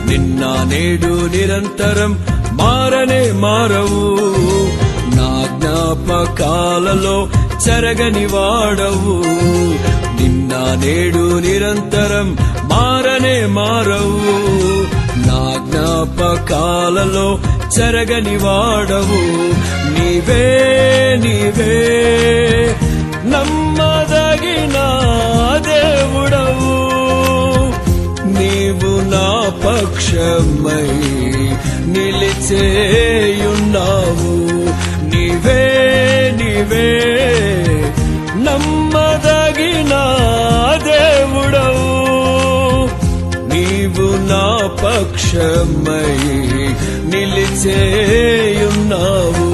నిన్న నేడు నిరంతరం మారనే మారవు. నా జ్ఞాపకాలలో చెరగని వాడవు. నిన్న నేడు నిరంతరం మారనే మారవు. నా జ్ఞాపకాలలో చెరగని వాడవు. నీవే నీవే నమ్మదగిన దేవుడవు. నీవు నా పక్షమై నిలిచేయున్నావు. నీవే నీవే నమ్మదగిన దేవుడవు. నీవు నా పక్షమై నిలిచేయున్నావు.